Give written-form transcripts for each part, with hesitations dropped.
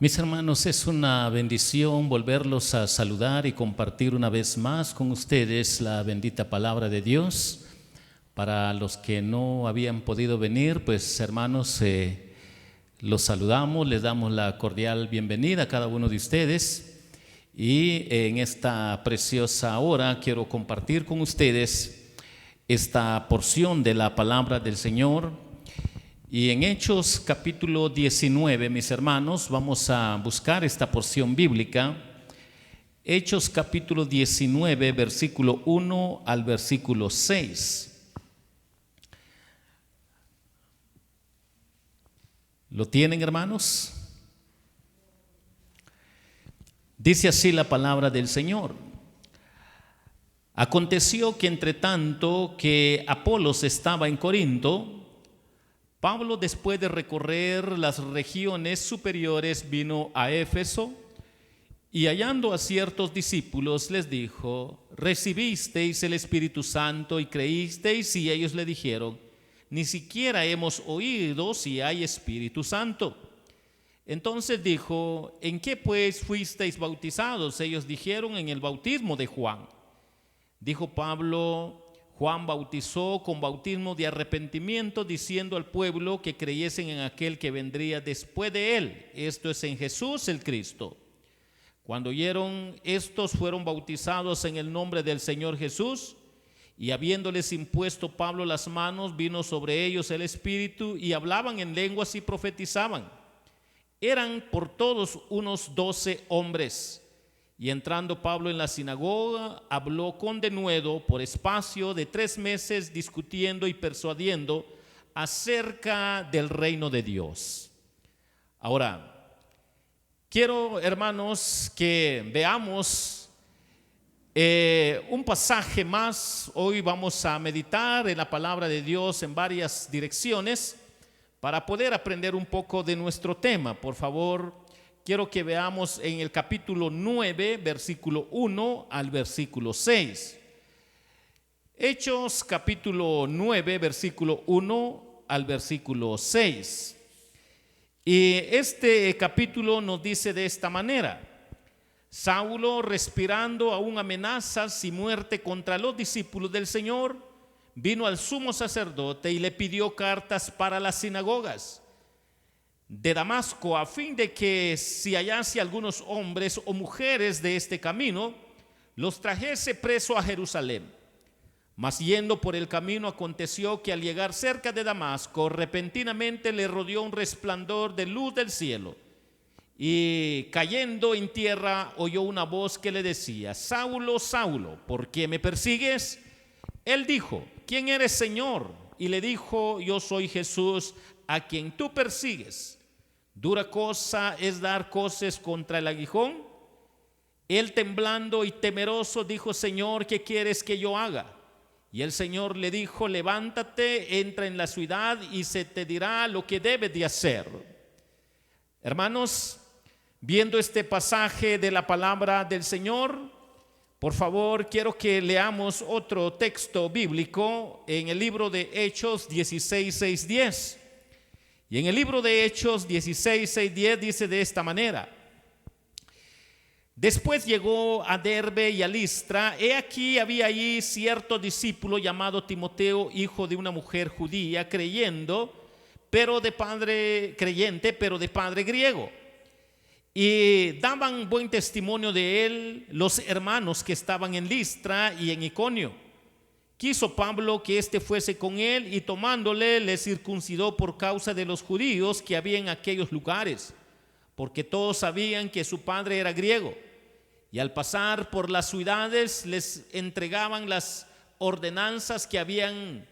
Mis hermanos, es una bendición volverlos a saludar y compartir una vez más con ustedes la bendita palabra de Dios. Para los que no habían podido venir, pues hermanos, los saludamos, les damos la cordial bienvenida a cada uno de ustedes. Y en esta preciosa hora quiero compartir con ustedes esta porción de la palabra del Señor. Y en Hechos capítulo 19, mis hermanos, vamos a buscar esta porción bíblica. Hechos capítulo 19, versículo 1 al versículo 6. ¿Lo tienen, hermanos? Dice así la palabra del Señor. Aconteció que entre tanto que Apolos estaba en Corinto, Pablo, después de recorrer las regiones superiores, vino a Éfeso y hallando a ciertos discípulos les dijo: ¿recibisteis el Espíritu Santo y creísteis? Y ellos le dijeron: ni siquiera hemos oído si hay Espíritu Santo. Entonces dijo: ¿en qué pues fuisteis bautizados? Ellos dijeron: en el bautismo de Juan. Dijo Pablo: Juan bautizó con bautismo de arrepentimiento, diciendo al pueblo que creyesen en aquel que vendría después de él, esto es, en Jesús el Cristo. Cuando oyeron estos, fueron bautizados en el nombre del Señor Jesús, y habiéndoles impuesto Pablo las manos, vino sobre ellos el Espíritu, y hablaban en lenguas y profetizaban. Eran por todos unos 12 hombres. Y entrando Pablo en la sinagoga, habló con denuedo por espacio de 3 meses, discutiendo y persuadiendo acerca del reino de Dios. Ahora, quiero, hermanos, que veamos un pasaje más. Hoy vamos a meditar en la palabra de Dios en varias direcciones para poder aprender un poco de nuestro tema. Por favor, quiero que veamos en el capítulo 9, versículo 1 al versículo 6. Hechos capítulo 9, versículo 1 al versículo 6. Y este capítulo nos dice de esta manera: Saulo, respirando aún amenazas y muerte contra los discípulos del Señor, vino al sumo sacerdote y le pidió cartas para las sinagogas de Damasco, a fin de que si hallase algunos hombres o mujeres de este camino, los trajese preso a Jerusalén. Mas yendo por el camino, aconteció que al llegar cerca de Damasco, repentinamente le rodeó un resplandor de luz del cielo, y cayendo en tierra oyó una voz que le decía: Saulo, Saulo, ¿por qué me persigues? Él dijo: ¿quién eres, Señor? Y le dijo: yo soy Jesús, a quien tú persigues. ¿Dura cosa es dar coces contra el aguijón? Él, temblando y temeroso, dijo: Señor, ¿qué quieres que yo haga? Y el Señor le dijo: levántate, entra en la ciudad y se te dirá lo que debes de hacer. Hermanos, viendo este pasaje de la palabra del Señor, por favor, quiero que leamos otro texto bíblico en el libro de Hechos 16, 6, 10. Y en el libro de Hechos 16, 6, 10 dice de esta manera: después llegó a Derbe y a Listra. He aquí había allí cierto discípulo llamado Timoteo, hijo de una mujer judía, creyente, pero de padre griego. Y daban buen testimonio de él los hermanos que estaban en Listra y en Iconio. Quiso Pablo que éste fuese con él, y tomándole le circuncidó por causa de los judíos que había en aquellos lugares, porque todos sabían que su padre era griego. Y al pasar por las ciudades les entregaban las ordenanzas que habían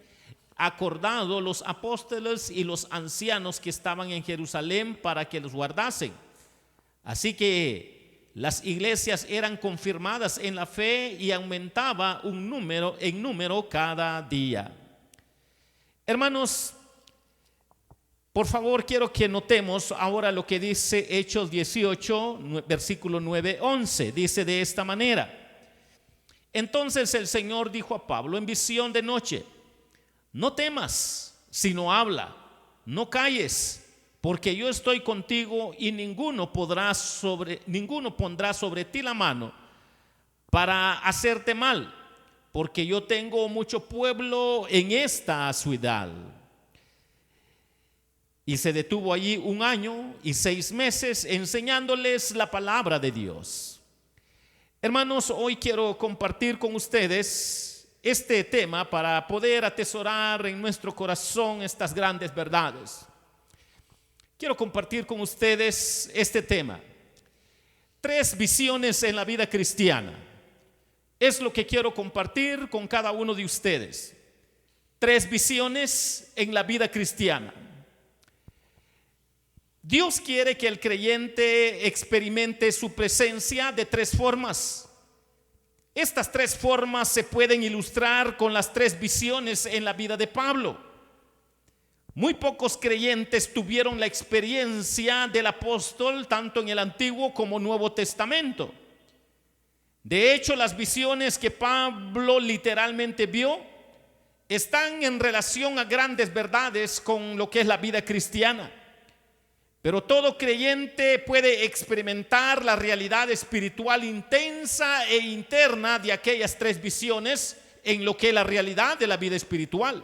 acordado los apóstoles y los ancianos que estaban en Jerusalén para que los guardasen. Así que las iglesias eran confirmadas en la fe y aumentaba en número cada día. Hermanos, por favor, quiero que notemos ahora lo que dice Hechos 18, versículo 9, 11. Dice de esta manera: entonces el Señor dijo a Pablo en visión de noche: no temas, sino habla, no calles, porque yo estoy contigo y ninguno pondrá sobre ti la mano para hacerte mal, porque yo tengo mucho pueblo en esta ciudad. Y se detuvo allí 1 año y 6 meses enseñándoles la palabra de Dios. Hermanos, hoy quiero compartir con ustedes este tema para poder atesorar en nuestro corazón estas grandes verdades. Quiero compartir con ustedes este tema: 3 visiones en la vida cristiana. Es lo que quiero compartir con cada uno de ustedes. 3 visiones en la vida cristiana. Dios quiere que el creyente experimente su presencia de 3 formas. Estas 3 formas se pueden ilustrar con las 3 visiones en la vida de Pablo. Muy pocos creyentes tuvieron la experiencia del apóstol tanto en el Antiguo como Nuevo Testamento. De hecho, las visiones que Pablo literalmente vio están en relación a grandes verdades con lo que es la vida cristiana. Pero todo creyente puede experimentar la realidad espiritual intensa e interna de aquellas 3 visiones en lo que es la realidad de la vida espiritual.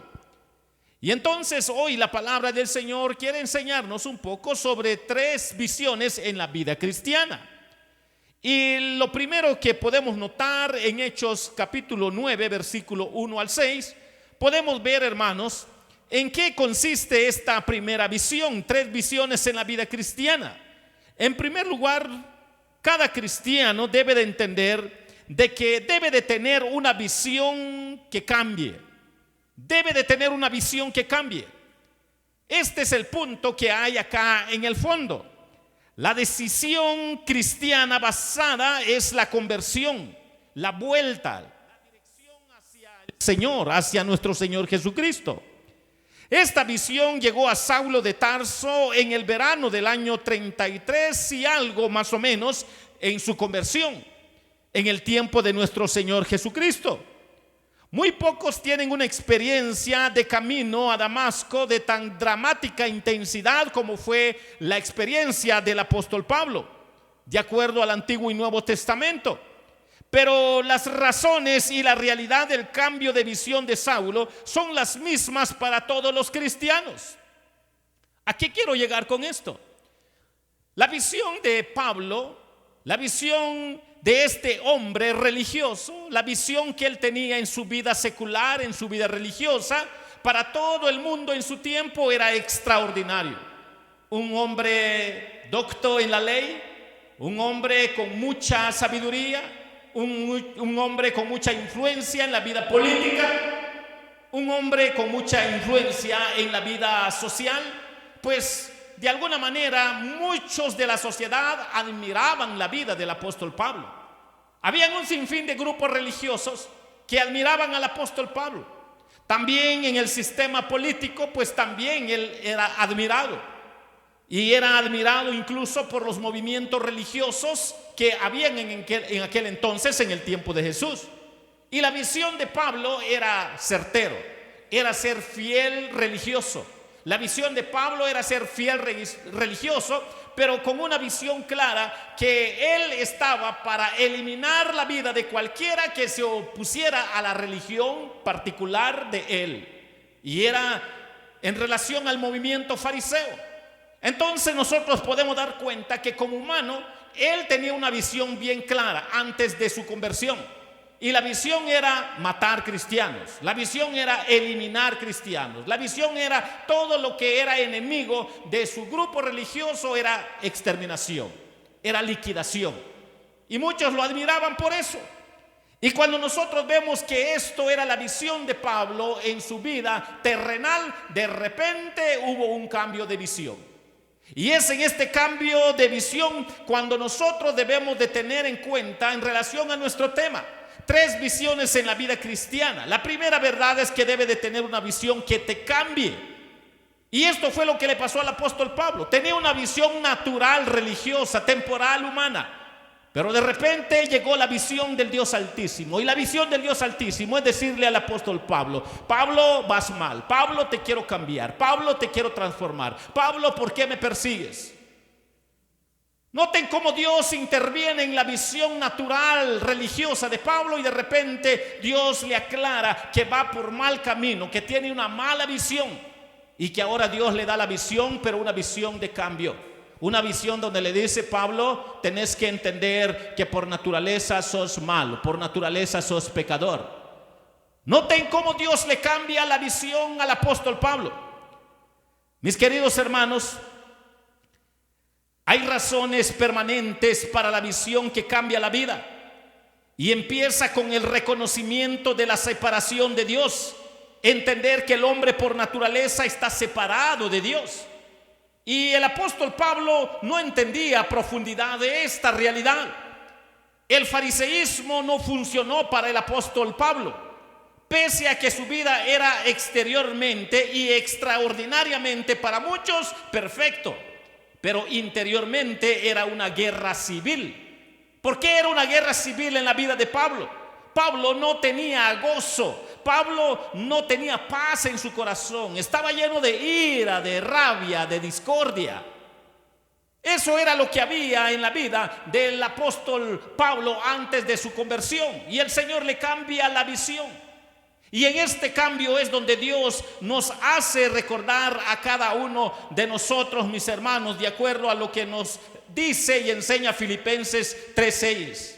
Y entonces hoy la palabra del Señor quiere enseñarnos un poco sobre 3 visiones en la vida cristiana. Y lo primero que podemos notar en Hechos capítulo 9, versículo 1 al 6, podemos ver, hermanos, ¿en qué consiste esta primera visión? 3 visiones en la vida cristiana. En primer lugar, cada cristiano debe de entender de que debe de tener una visión que cambie. Debe de tener una visión que cambie. Este es el punto que hay acá en el fondo. La decisión cristiana basada es la conversión, la vuelta, la dirección hacia el Señor, hacia nuestro Señor Jesucristo. Esta visión llegó a Saulo de Tarso en el verano del año 33 y algo más o menos en su conversión, en el tiempo de nuestro Señor Jesucristo. Muy pocos tienen una experiencia de camino a Damasco de tan dramática intensidad como fue la experiencia del apóstol Pablo, de acuerdo al Antiguo y Nuevo Testamento. Pero las razones y la realidad del cambio de visión de Saulo son las mismas para todos los cristianos. ¿A qué quiero llegar con esto? La visión de Pablo, la visión de este hombre religioso, la visión que él tenía en su vida secular, en su vida religiosa, para todo el mundo en su tiempo era extraordinario. Un hombre docto en la ley, un hombre con mucha sabiduría, un hombre con mucha influencia en la vida política, un hombre con mucha influencia en la vida social. Pues de alguna manera muchos de la sociedad admiraban la vida del apóstol Pablo. Habían un sinfín de grupos religiosos que admiraban al apóstol Pablo. También en el sistema político, pues también él era admirado. Y era admirado incluso por los movimientos religiosos que habían en aquel entonces, en el tiempo de Jesús. Y la visión de Pablo era certero, era ser fiel religioso. La visión de Pablo era ser fiel religioso, pero con una visión clara que él estaba para eliminar la vida de cualquiera que se opusiera a la religión particular de él. Y era en relación al movimiento fariseo. Entonces nosotros podemos dar cuenta que como humano él tenía una visión bien clara antes de su conversión. Y la visión era matar cristianos, la visión era eliminar cristianos, la visión era todo lo que era enemigo de su grupo religioso era exterminación, era liquidación. Y muchos lo admiraban por eso. Y cuando nosotros vemos que esto era la visión de Pablo en su vida terrenal, de repente hubo un cambio de visión. Y es en este cambio de visión cuando nosotros debemos de tener en cuenta en relación a nuestro tema. 3 visiones en la vida cristiana. La primera verdad es que debe de tener una visión que te cambie. Y esto fue lo que le pasó al apóstol Pablo. Tenía una visión natural, religiosa, temporal, humana. Pero de repente llegó la visión del Dios Altísimo. Y la visión del Dios Altísimo es decirle al apóstol Pablo: Pablo, vas mal. Pablo, te quiero cambiar. Pablo, te quiero transformar. Pablo, ¿por qué me persigues? Noten cómo Dios interviene en la visión natural religiosa de Pablo, y de repente Dios le aclara que va por mal camino, que tiene una mala visión, y que ahora Dios le da la visión, pero una visión de cambio. Una visión donde le dice: Pablo, tenés que entender que por naturaleza sos malo, por naturaleza sos pecador. Noten cómo Dios le cambia la visión al apóstol Pablo. Mis queridos hermanos, hay razones permanentes para la visión que cambia la vida, y empieza con el reconocimiento de la separación de Dios. Entender que el hombre por naturaleza está separado de Dios. Y el apóstol Pablo no entendía a profundidad de esta realidad. El fariseísmo no funcionó para el apóstol Pablo, pese a que su vida era exteriormente y extraordinariamente para muchos perfecto, pero interiormente era una guerra civil. ¿Por qué era una guerra civil en la vida de Pablo? Pablo no tenía gozo. Pablo no tenía paz en su corazón. Estaba lleno de ira, de rabia, de discordia. Eso era lo que había en la vida del apóstol Pablo antes de su conversión. Y el Señor le cambia la visión. Y en este cambio es donde Dios nos hace recordar a cada uno de nosotros, mis hermanos, de acuerdo a lo que nos dice y enseña Filipenses 3:6.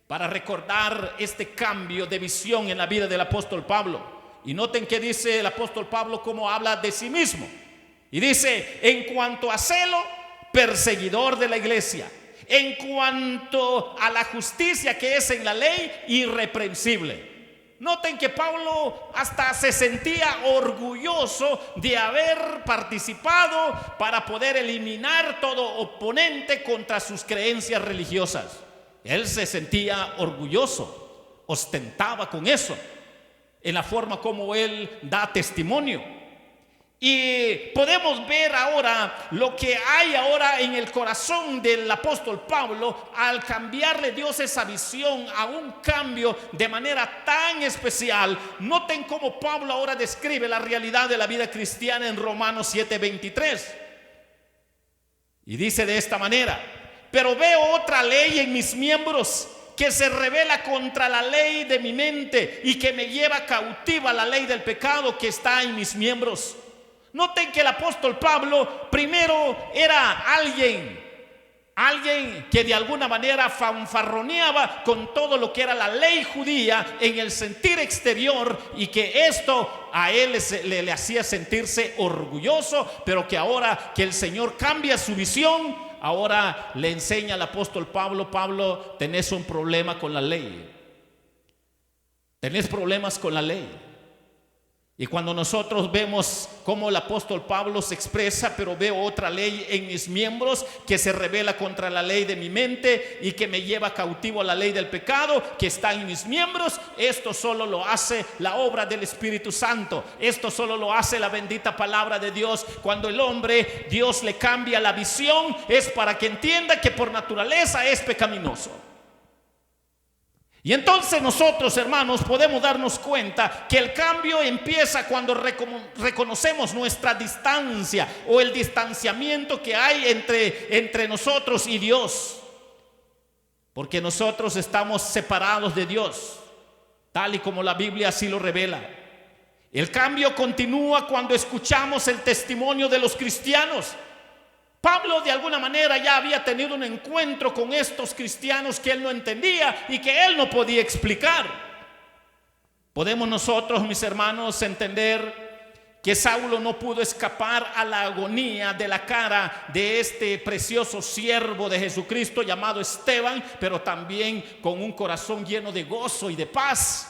Para recordar este cambio de visión en la vida del apóstol Pablo. Y noten que dice el apóstol Pablo cómo habla de sí mismo. Y dice: en cuanto a celo, perseguidor de la iglesia. En cuanto a la justicia que es en la ley, irreprensible. Noten que Pablo hasta se sentía orgulloso de haber participado para poder eliminar todo oponente contra sus creencias religiosas. Él se sentía orgulloso, ostentaba con eso, en la forma como él da testimonio. Y podemos ver ahora lo que hay ahora en el corazón del apóstol Pablo al cambiarle Dios esa visión a un cambio de manera tan especial. Noten cómo Pablo ahora describe la realidad de la vida cristiana en Romanos 7:23. Y dice de esta manera: pero veo otra ley en mis miembros que se rebela contra la ley de mi mente y que me lleva cautiva a la ley del pecado que está en mis miembros. Noten que el apóstol Pablo primero era alguien que de alguna manera fanfarroneaba con todo lo que era la ley judía en el sentir exterior, y que esto a él le hacía sentirse orgulloso, pero que ahora que el Señor cambia su visión, ahora le enseña al apóstol Pablo: Pablo, tenés un problema con la ley. Tenés problemas con la ley. Y cuando nosotros vemos cómo el apóstol Pablo se expresa: pero veo otra ley en mis miembros que se rebela contra la ley de mi mente y que me lleva cautivo a la ley del pecado que está en mis miembros. Esto solo lo hace la obra del Espíritu Santo. Esto solo lo hace la bendita palabra de Dios. Cuando el hombre, Dios le cambia la visión, es para que entienda que por naturaleza es pecaminoso. Y entonces nosotros, hermanos, podemos darnos cuenta que el cambio empieza cuando reconocemos nuestra distancia, o el distanciamiento que hay entre nosotros y Dios. Porque nosotros estamos separados de Dios, tal y como la Biblia así lo revela. El cambio continúa cuando escuchamos el testimonio de los cristianos. Pablo de alguna manera ya había tenido un encuentro con estos cristianos que él no entendía y que él no podía explicar. Podemos nosotros, mis hermanos, entender que Saulo no pudo escapar a la agonía de la cara de este precioso siervo de Jesucristo llamado Esteban, pero también con un corazón lleno de gozo y de paz.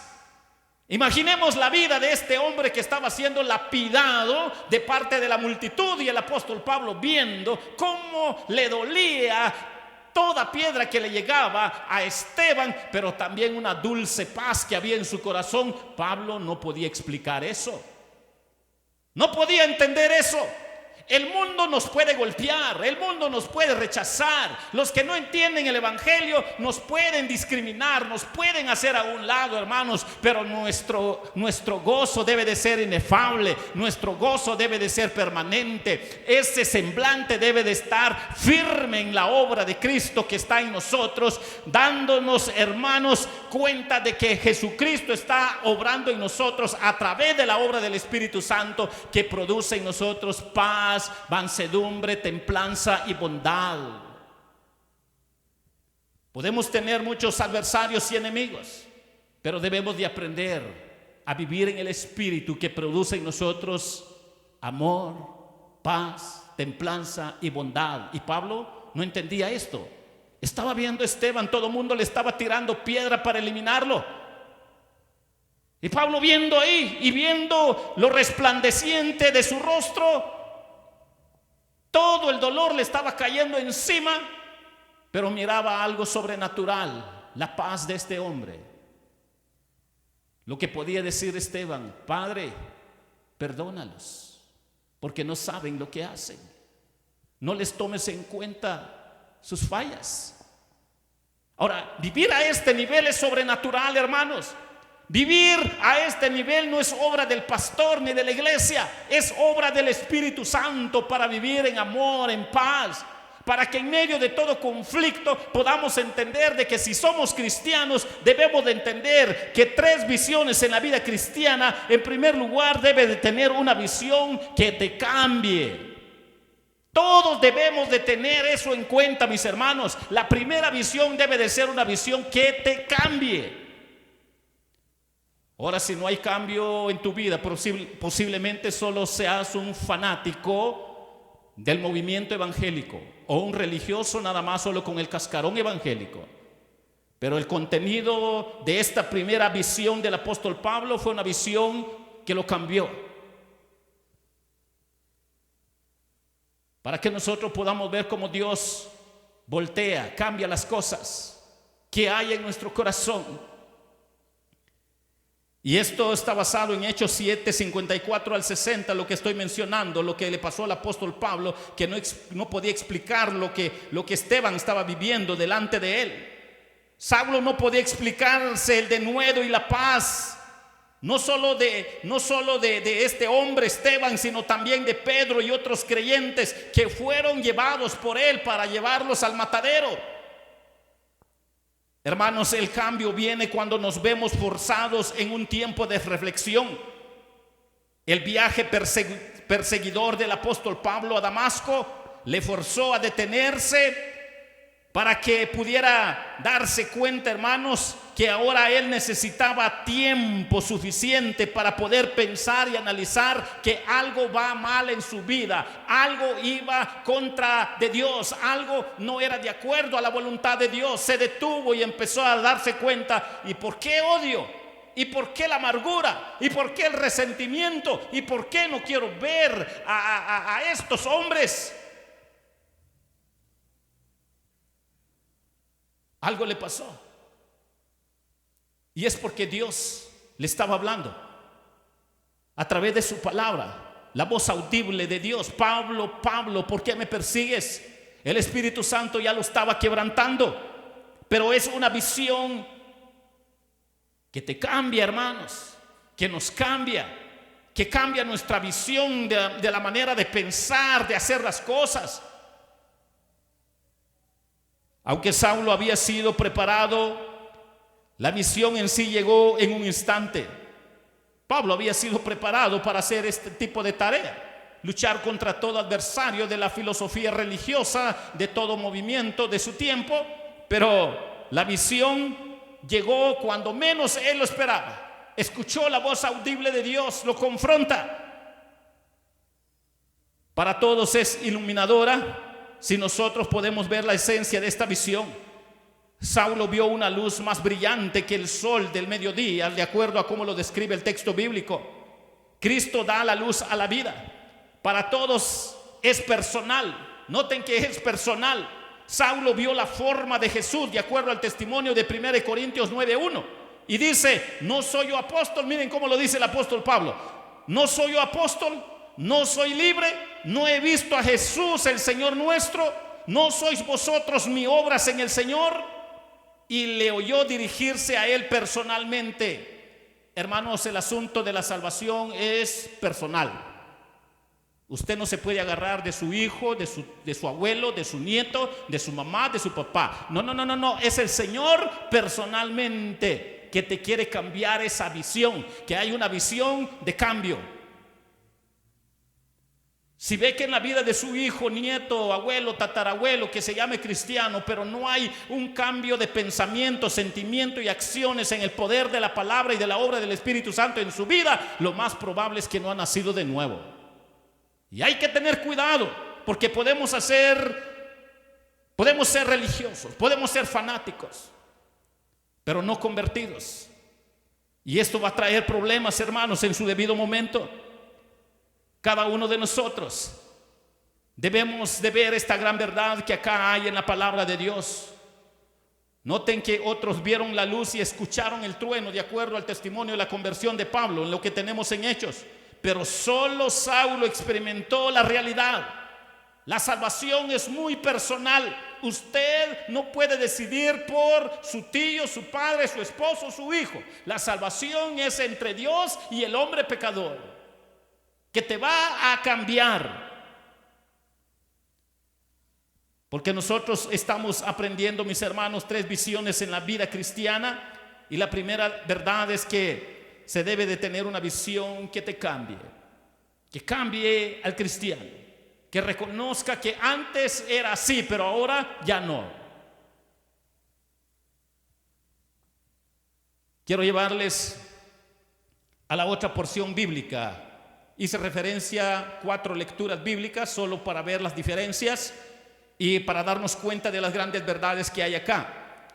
Imaginemos la vida de este hombre que estaba siendo lapidado de parte de la multitud, y el apóstol Pablo viendo cómo le dolía toda piedra que le llegaba a Esteban, pero también una dulce paz que había en su corazón. Pablo no podía explicar eso, no podía entender eso. El mundo nos puede golpear, el mundo nos puede rechazar. Los que no entienden el evangelio nos pueden discriminar, nos pueden hacer a un lado, hermanos. Pero nuestro gozo debe de ser inefable, nuestro gozo debe de ser permanente. Ese semblante debe de estar firme en la obra de Cristo que está en nosotros, dándonos, hermanos, cuenta de que Jesucristo está obrando en nosotros a través de la obra del Espíritu Santo, que produce en nosotros paz, mansedumbre, templanza y bondad. Podemos tener muchos adversarios y enemigos, pero debemos de aprender a vivir en el Espíritu que produce en nosotros amor, paz, templanza y bondad. Y Pablo no entendía esto. Estaba viendo a Esteban, todo el mundo le estaba tirando piedra para eliminarlo. Y Pablo viendo ahí y viendo lo resplandeciente de su rostro, todo el dolor le estaba cayendo encima, pero miraba algo sobrenatural, la paz de este hombre. Lo que podía decir Esteban: Padre, perdónalos, porque no saben lo que hacen. No les tomes en cuenta sus fallas. Ahora, vivir a este nivel es sobrenatural, hermanos. Vivir a este nivel no es obra del pastor ni de la iglesia, es obra del Espíritu Santo para vivir en amor, en paz, para que en medio de todo conflicto podamos entender de que si somos cristianos debemos de entender que 3 visiones en la vida cristiana. En primer lugar, debe de tener una visión que te cambie. Todos debemos de tener eso en cuenta, mis hermanos. La primera visión debe de ser una visión que te cambie. Ahora, si no hay cambio en tu vida, posiblemente solo seas un fanático del movimiento evangélico o un religioso nada más solo con el cascarón evangélico. Pero el contenido de esta primera visión del apóstol Pablo fue una visión que lo cambió, para que nosotros podamos ver cómo Dios voltea, cambia las cosas que hay en nuestro corazón. Y esto está basado en Hechos 7, 54 al 60, lo que estoy mencionando, lo que le pasó al apóstol Pablo, que no podía explicar lo que Esteban estaba viviendo delante de él. Saulo no podía explicarse el denuedo y la paz, no solo de este hombre Esteban, sino también de Pedro y otros creyentes que fueron llevados por él para llevarlos al matadero. Hermanos, el cambio viene cuando nos vemos forzados en un tiempo de reflexión. El viaje perseguidor del apóstol Pablo a Damasco le forzó a detenerse para que pudiera darse cuenta, hermanos, que ahora él necesitaba tiempo suficiente para poder pensar y analizar que algo va mal en su vida, algo iba contra de Dios, algo no era de acuerdo a la voluntad de Dios. Se detuvo y empezó a darse cuenta: ¿y por qué odio? ¿Y por qué la amargura? ¿Y por qué el resentimiento? ¿Y por qué no quiero ver a estos hombres? Algo le pasó. Y es porque Dios le estaba hablando a través de su palabra, la voz audible de Dios: Pablo, Pablo, ¿por qué me persigues? El Espíritu Santo ya lo estaba quebrantando. Pero es una visión que te cambia, hermanos, que nos cambia, que cambia nuestra visión de la manera de pensar, de hacer las cosas. Aunque Saulo había sido preparado, la misión en sí llegó en un instante. Pablo había sido preparado para hacer este tipo de tarea: luchar contra todo adversario de la filosofía religiosa, de todo movimiento de su tiempo. Pero la visión llegó cuando menos él lo esperaba. Escuchó la voz audible de Dios, lo confronta. Para todos es iluminadora si nosotros podemos ver la esencia de esta visión. Saulo vio una luz más brillante que el sol del mediodía, de acuerdo a cómo lo describe el texto bíblico. Cristo da la luz a la vida. Para todos es personal. Noten que es personal. Saulo vio la forma de Jesús, de acuerdo al testimonio de 1 Corintios 9:1. Y dice: no soy yo apóstol. Miren cómo lo dice el apóstol Pablo: no soy yo apóstol, no soy libre, no he visto a Jesús el Señor nuestro, no sois vosotros mis obras en el Señor. Y le oyó dirigirse a él personalmente. Hermanos, el asunto de la salvación es personal. Usted no se puede agarrar de su hijo, de su abuelo, de su nieto, de su mamá, de su papá. No. Es el Señor personalmente que te quiere cambiar esa visión, que hay una visión de cambio. Si ve que en la vida de su hijo, nieto, abuelo, tatarabuelo, que se llame cristiano, pero no hay un cambio de pensamiento, sentimiento y acciones en el poder de la palabra y de la obra del Espíritu Santo en su vida, lo más probable es que no ha nacido de nuevo. Y hay que tener cuidado, porque podemos ser religiosos, podemos ser fanáticos, pero no convertidos. Y esto va a traer problemas, hermanos, en su debido momento. Cada uno de nosotros debemos de ver esta gran verdad que acá hay en la palabra de Dios. Noten que otros vieron la luz y escucharon el trueno, de acuerdo al testimonio de la conversión de Pablo, en lo que tenemos en Hechos. Pero solo Saulo experimentó la realidad. La salvación es muy personal. Usted no puede decidir por su tío, su padre, su esposo, su hijo. La salvación es entre Dios y el hombre pecador, que te va a cambiar. Porque nosotros estamos aprendiendo, mis hermanos, 3 visiones en la vida cristiana. Y la primera verdad es que se debe de tener una visión que te cambie, que cambie al cristiano, que reconozca que antes era así, pero ahora ya no. Quiero llevarles a la otra porción bíblica. Hice referencia a 4 lecturas bíblicas solo para ver las diferencias y para darnos cuenta de las grandes verdades que hay acá.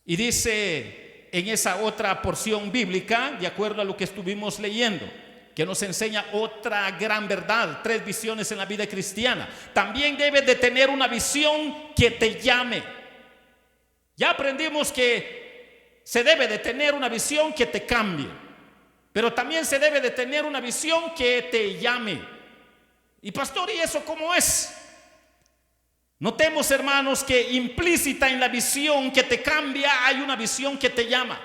Y dice en esa otra porción bíblica, de acuerdo a lo que estuvimos leyendo, que nos enseña otra gran verdad, 3 visiones en la vida cristiana. También debes de tener una visión que te llame. Ya aprendimos que se debe de tener una visión que te cambie, pero también se debe de tener una visión que te llame. Y pastor, ¿y eso cómo es? Notemos, hermanos, que implícita en la visión que te cambia hay una visión que te llama.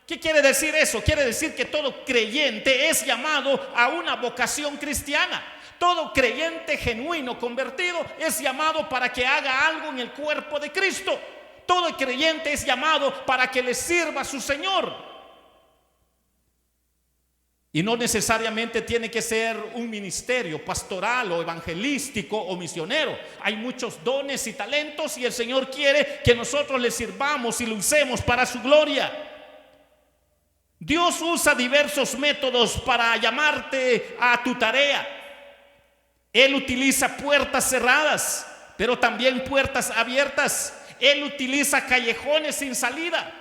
¿Qué quiere decir eso? Quiere decir que todo creyente es llamado a una vocación cristiana. Todo creyente genuino, convertido, es llamado para que haga algo en el cuerpo de Cristo. Todo creyente es llamado para que le sirva a su Señor. Y no necesariamente tiene que ser un ministerio pastoral o evangelístico o misionero. Hay muchos dones y talentos y el Señor quiere que nosotros le sirvamos y lo usemos para su gloria. Dios usa diversos métodos para llamarte a tu tarea. Él utiliza puertas cerradas, pero también puertas abiertas. Él utiliza callejones sin salida.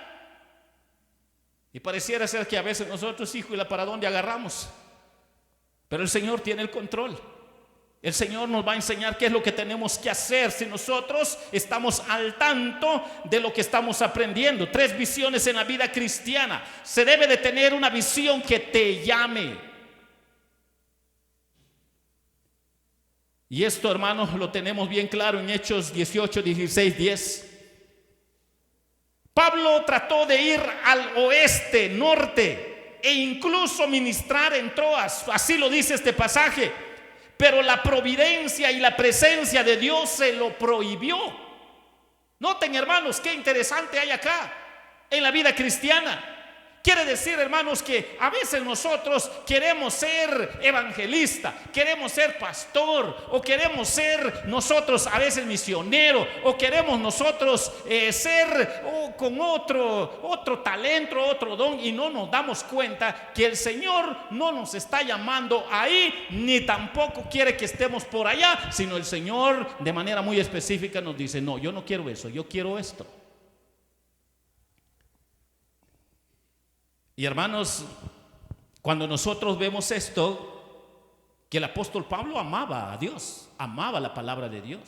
Y pareciera ser que a veces nosotros, hijo, ¿y la para dónde agarramos? Pero el Señor tiene el control. El Señor nos va a enseñar qué es lo que tenemos que hacer si nosotros estamos al tanto de lo que estamos aprendiendo. 3 visiones en la vida cristiana. Se debe de tener una visión que te llame. Y esto, hermanos, lo tenemos bien claro en Hechos 18, 16, 10. Pablo trató de ir al oeste, norte e incluso ministrar en Troas, así lo dice este pasaje, pero la providencia y la presencia de Dios se lo prohibió. Noten, hermanos, qué interesante hay acá en la vida cristiana. Quiere decir, hermanos, que a veces nosotros queremos ser evangelista, queremos ser pastor, o queremos ser nosotros a veces misionero, o queremos nosotros ser con otro talento, otro don, y no nos damos cuenta que el Señor no nos está llamando ahí, ni tampoco quiere que estemos por allá, sino el Señor de manera muy específica nos dice: no, yo no quiero eso, yo quiero esto. Y hermanos, cuando nosotros vemos esto, que el apóstol Pablo amaba a Dios, amaba la palabra de Dios.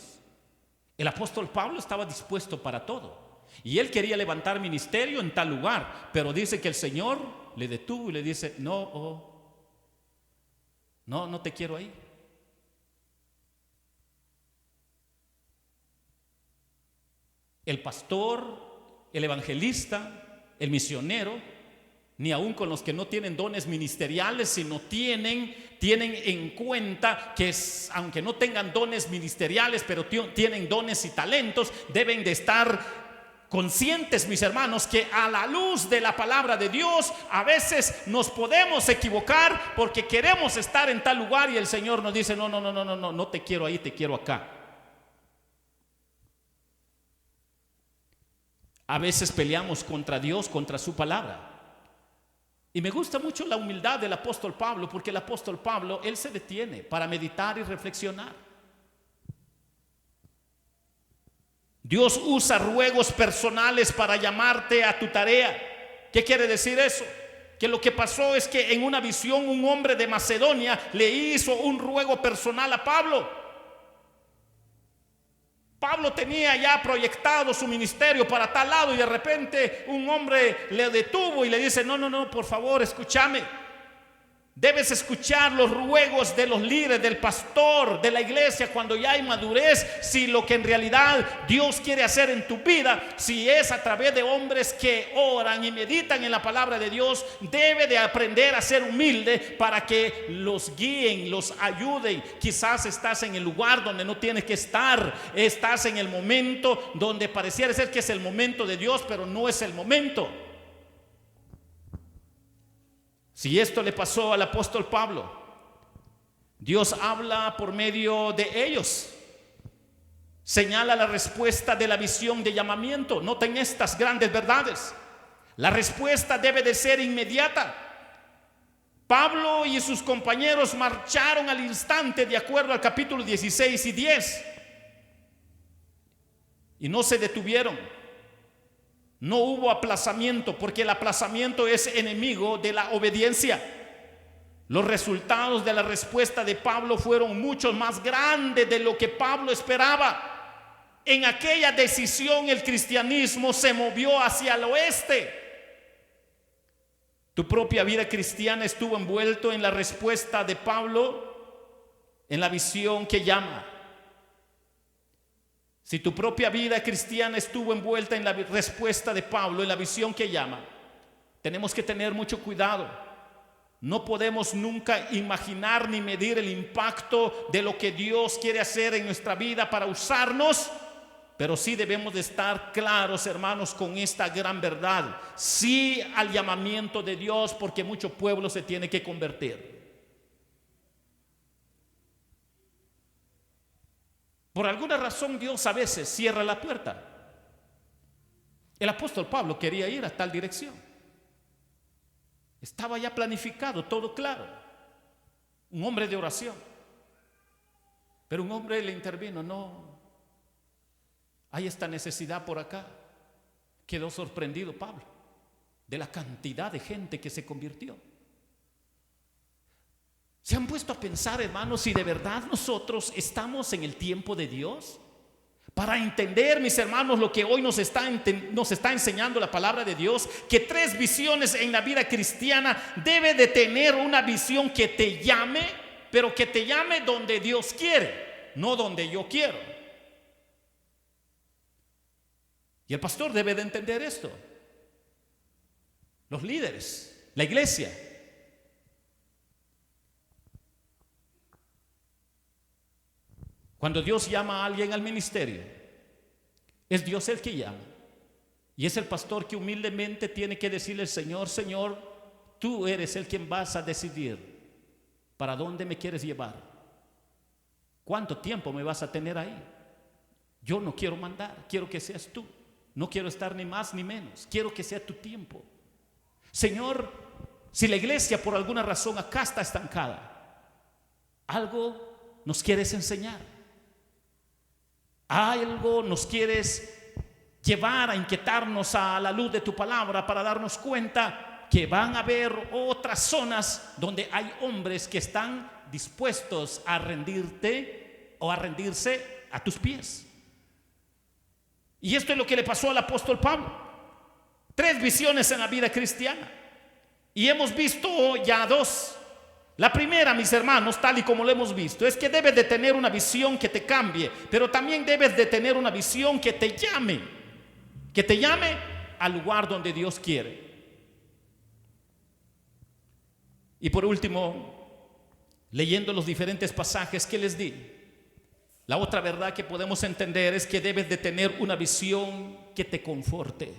El apóstol Pablo estaba dispuesto para todo. Y él quería levantar ministerio en tal lugar, pero dice que el Señor le detuvo y le dice: no, No, no te quiero ahí. El pastor, el evangelista, el misionero, ni aun con los que no tienen dones ministeriales, sino tienen en cuenta que aunque no tengan dones ministeriales, pero tienen dones y talentos, deben de estar conscientes, mis hermanos, que a la luz de la palabra de Dios a veces nos podemos equivocar porque queremos estar en tal lugar y el Señor nos dice: no te quiero ahí, te quiero acá. A veces peleamos contra Dios, contra su palabra. Y me gusta mucho la humildad del apóstol Pablo, porque el apóstol Pablo, él se detiene para meditar y reflexionar. Dios usa ruegos personales para llamarte a tu tarea. ¿Qué quiere decir eso? Que lo que pasó es que en una visión un hombre de Macedonia le hizo un ruego personal a Pablo. Pablo tenía ya proyectado su ministerio para tal lado y de repente un hombre le detuvo y le dice: no, por favor, escúchame. Debes escuchar los ruegos de los líderes, del pastor, de la iglesia, cuando ya hay madurez. Si lo que en realidad Dios quiere hacer en tu vida, si es a través de hombres que oran y meditan en la palabra de Dios, debe de aprender a ser humilde para que los guíen, los ayuden. Quizás estás en el lugar donde no tienes que estar, estás en el momento donde pareciera ser que es el momento de Dios, pero no es el momento. Si esto le pasó al apóstol Pablo, Dios habla por medio de ellos. Señala la respuesta de la visión de llamamiento. Noten estas grandes verdades. La respuesta debe de ser inmediata. Pablo y sus compañeros marcharon al instante de acuerdo al capítulo 16 y 10. Y no se detuvieron. No hubo aplazamiento, porque el aplazamiento es enemigo de la obediencia. Los resultados de la respuesta de Pablo fueron mucho más grandes de lo que Pablo esperaba. En aquella decisión el cristianismo se movió hacia el oeste. Tu propia vida cristiana estuvo envuelto en la respuesta de Pablo, en la visión que llama. Si tu propia vida cristiana estuvo envuelta en la respuesta de Pablo, en la visión que llama, tenemos que tener mucho cuidado. No podemos nunca imaginar ni medir el impacto de lo que Dios quiere hacer en nuestra vida para usarnos, pero sí debemos de estar claros, hermanos, con esta gran verdad. Sí al llamamiento de Dios, porque mucho pueblo se tiene que convertir. Por alguna razón Dios a veces cierra la puerta. El apóstol Pablo quería ir a tal dirección. Estaba ya planificado, todo claro. Un hombre de oración. Pero un hombre le intervino: no, hay esta necesidad por acá. Quedó sorprendido Pablo de la cantidad de gente que se convirtió. ¿Se han puesto a pensar, hermanos, si de verdad nosotros estamos en el tiempo de Dios? Para entender, mis hermanos, lo que hoy nos está enseñando la palabra de Dios, que 3 visiones en la vida cristiana debe de tener una visión que te llame, pero que te llame donde Dios quiere, no donde yo quiero. Y el pastor debe de entender esto. Los líderes, la iglesia. Cuando Dios llama a alguien al ministerio, es Dios el que llama. Y es el pastor que humildemente tiene que decirle: Señor, tú eres el quien vas a decidir para dónde me quieres llevar. ¿Cuánto tiempo me vas a tener ahí? Yo no quiero mandar, quiero que seas tú. No quiero estar ni más ni menos, quiero que sea tu tiempo. Señor, si la iglesia por alguna razón acá está estancada, algo nos quieres enseñar. Algo nos quieres llevar a inquietarnos a la luz de tu palabra para darnos cuenta que van a haber otras zonas donde hay hombres que están dispuestos a rendirte o a rendirse a tus pies. Y esto es lo que le pasó al apóstol Pablo. 3 visiones en la vida cristiana. Y hemos visto ya 2. La primera, mis hermanos, tal y como lo hemos visto, es que debes de tener una visión que te cambie, pero también debes de tener una visión que te llame al lugar donde Dios quiere. Y por último, leyendo los diferentes pasajes que les di, la otra verdad que podemos entender es que debes de tener una visión que te conforte.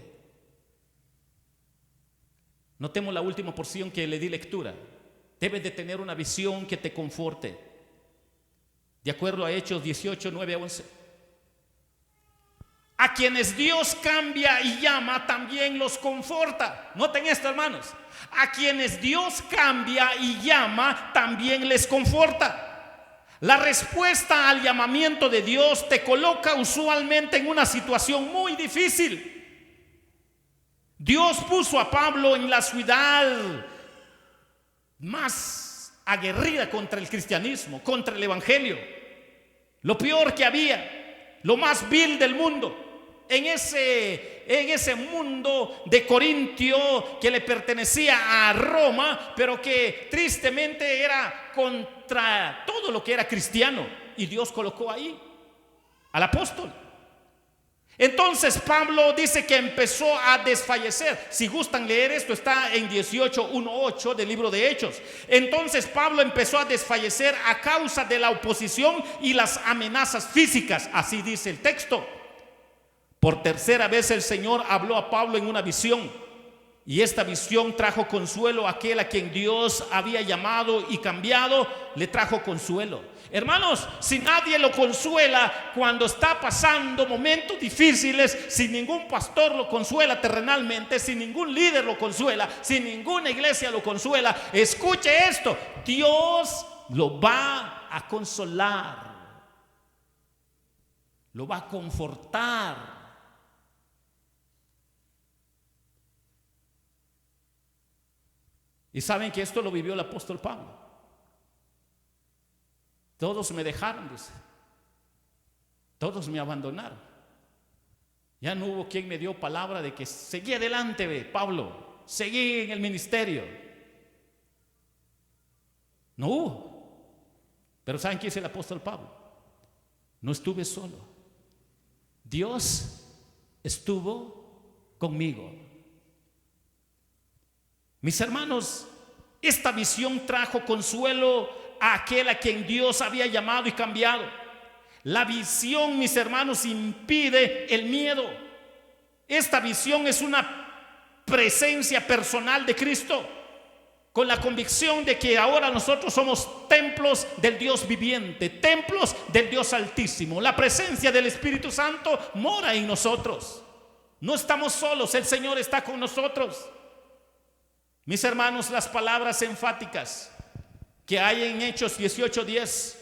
Notemos la última porción que le di lectura. Debes de tener una visión que te conforte. De acuerdo a Hechos 18, 9 a 11. A quienes Dios cambia y llama, también los conforta. Noten esto, hermanos. A quienes Dios cambia y llama, también les conforta. La respuesta al llamamiento de Dios te coloca usualmente en una situación muy difícil. Dios puso a Pablo en la ciudad más aguerrida contra el cristianismo, contra el evangelio, lo peor que había, lo más vil del mundo, en ese mundo de Corintio que le pertenecía a Roma, pero que tristemente era contra todo lo que era cristiano, y Dios colocó ahí al apóstol. Entonces Pablo dice que empezó a desfallecer. Si gustan leer esto, está en 18:1-8 del libro de Hechos. Entonces Pablo empezó a desfallecer a causa de la oposición y las amenazas físicas. Así dice el texto. Por tercera vez el Señor habló a Pablo en una visión, y esta visión trajo consuelo a aquel a quien Dios había llamado y cambiado. Le trajo consuelo. Hermanos, si nadie lo consuela cuando está pasando momentos difíciles, si ningún pastor lo consuela terrenalmente, si ningún líder lo consuela, si ninguna iglesia lo consuela, escuche esto: Dios lo va a consolar, lo va a confortar. Y saben que esto lo vivió el apóstol Pablo. Todos me dejaron, dice. Todos me abandonaron. Ya no hubo quien me dio palabra de que seguí adelante, Pablo, seguí en el ministerio. No hubo. Pero ¿saben qué dice el apóstol Pablo? No estuve solo. Dios estuvo conmigo. Mis hermanos, esta visión trajo consuelo a aquel a quien Dios había llamado y cambiado. La visión, mis hermanos, impide el miedo. Esta visión es una presencia personal de Cristo, con la convicción de que ahora nosotros somos templos del Dios viviente, templos del Dios Altísimo. La presencia del Espíritu Santo mora en nosotros. No estamos solos, el Señor está con nosotros. Mis hermanos, las palabras enfáticas que hay en Hechos 18:10,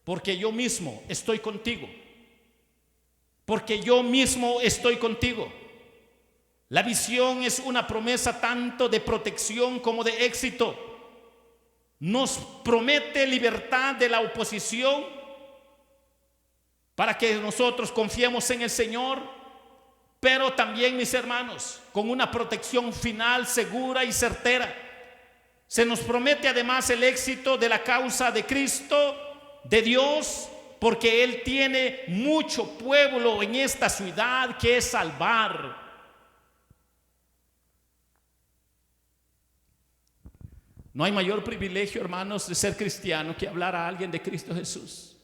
porque yo mismo estoy contigo, porque yo mismo estoy contigo. La visión es una promesa tanto de protección como de éxito. Nos promete libertad de la oposición para que nosotros confiemos en el Señor, pero también, mis hermanos, con una protección final segura y certera. Se nos promete además el éxito de la causa de Cristo, de Dios, porque Él tiene mucho pueblo en esta ciudad que salvar. No hay mayor privilegio, hermanos, de ser cristiano que hablar a alguien de Cristo Jesús,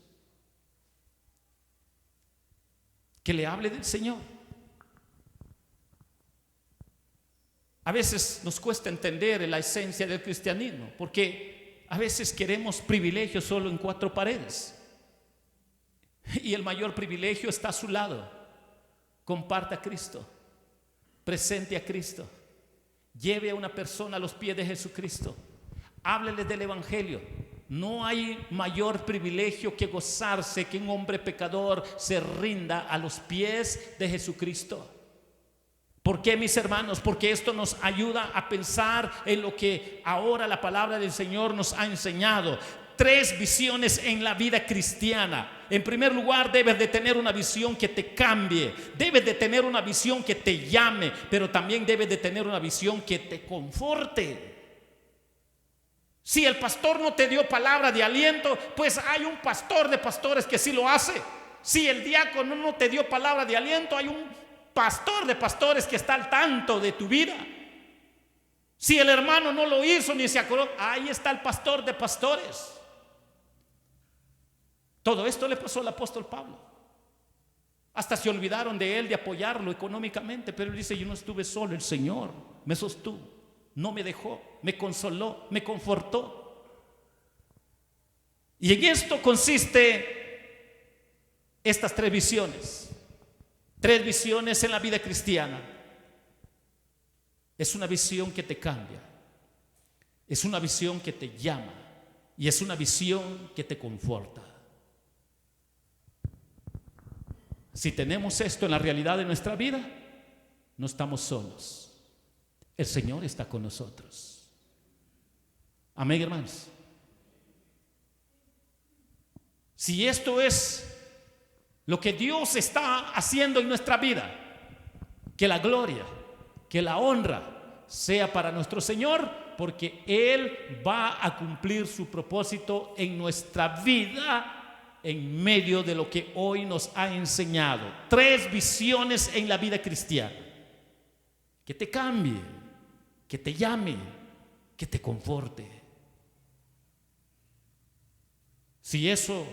que le hable del Señor. A veces nos cuesta entender la esencia del cristianismo, porque a veces queremos privilegios solo en cuatro paredes, y el mayor privilegio está a su lado. Comparta a Cristo, presente a Cristo, lleve a una persona a los pies de Jesucristo, háblele del evangelio. No hay mayor privilegio que gozarse que un hombre pecador se rinda a los pies de Jesucristo. ¿Por qué, mis hermanos? Porque esto nos ayuda a pensar en lo que ahora la palabra del Señor nos ha enseñado. 3 visiones en la vida cristiana. En primer lugar, debes de tener una visión que te cambie, debes de tener una visión que te llame, pero también debes de tener una visión que te conforte. Si el pastor no te dio palabra de aliento, pues hay un pastor de pastores que sí lo hace. Si el diácono no te dio palabra de aliento, hay un pastor de pastores que está al tanto de tu vida. Si el hermano no lo hizo ni se acordó, ahí está el pastor de pastores. Todo esto le pasó al apóstol Pablo. Hasta se olvidaron de él, de apoyarlo económicamente, pero él dice: yo no estuve solo, el Señor me sostuvo, no me dejó, me consoló, me confortó. Y en esto consiste estas tres visiones en la vida cristiana. Es una visión que te cambia, es una visión que te llama y es una visión que te conforta. Si tenemos esto en la realidad de nuestra vida, no estamos solos. El Señor está con nosotros. Amén, hermanos. Si esto es lo que Dios está haciendo en nuestra vida, que la gloria, que la honra sea para nuestro Señor, porque Él va a cumplir su propósito en nuestra vida, en medio de lo que hoy nos ha enseñado. Tres visiones en la vida cristiana: que te cambie, que te llame, que te conforte. Si eso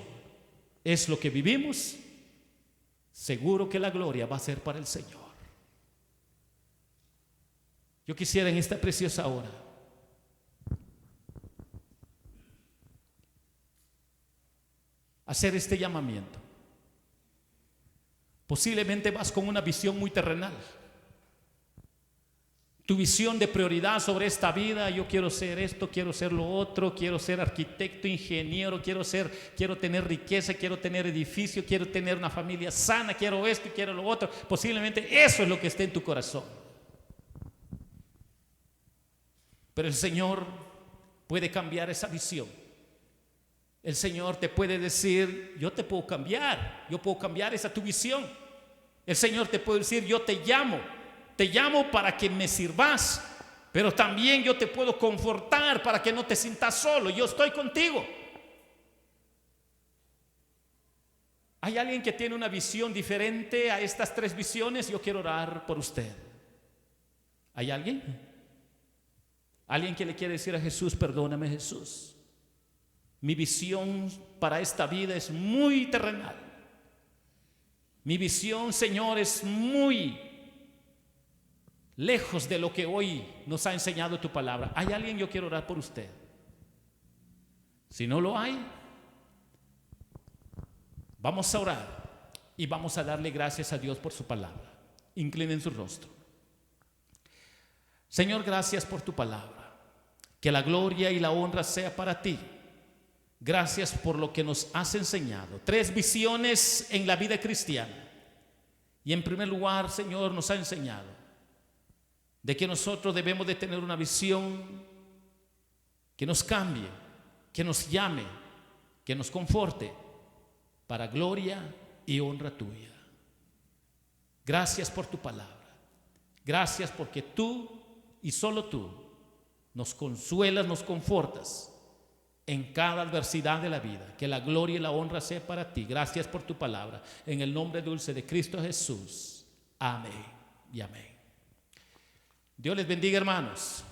es lo que vivimos, seguro que la gloria va a ser para el Señor. Yo quisiera en esta preciosa hora hacer este llamamiento. Posiblemente vas con una visión muy terrenal. Tu visión de prioridad sobre esta vida: yo quiero ser esto, quiero ser lo otro, quiero ser arquitecto, ingeniero, quiero tener riqueza, quiero tener edificio, quiero tener una familia sana, quiero esto y quiero lo otro. Posiblemente eso es lo que esté en tu corazón. Pero el Señor puede cambiar esa visión. El Señor te puede decir: yo te puedo cambiar, yo puedo cambiar esa tu visión. El Señor te puede decir: yo te llamo para que me sirvas, pero también yo te puedo confortar para que no te sientas solo. Yo estoy contigo. ¿Hay alguien que tiene una visión diferente a estas tres visiones? Yo quiero orar por usted. ¿Hay alguien? ¿Alguien que le quiere decir a Jesús: perdóname, Jesús, mi visión para esta vida es muy terrenal? Mi visión, Señor, es muy lejos de lo que hoy nos ha enseñado tu palabra. ¿Hay alguien? Yo quiero orar por usted. Si no lo hay, vamos a orar y vamos a darle gracias a Dios por su palabra. Inclinen su rostro. Señor, gracias por tu palabra. Que la gloria y la honra sea para ti. Gracias por lo que nos has enseñado. Tres visiones en la vida cristiana. Y en primer lugar, Señor, nos ha enseñado de que nosotros debemos de tener una visión que nos cambie, que nos llame, que nos conforte, para gloria y honra tuya. Gracias por tu palabra. Gracias porque tú y solo tú nos consuelas, nos confortas en cada adversidad de la vida. Que la gloria y la honra sea para ti. Gracias por tu palabra. En el nombre dulce de Cristo Jesús. Amén y amén. Dios les bendiga, hermanos.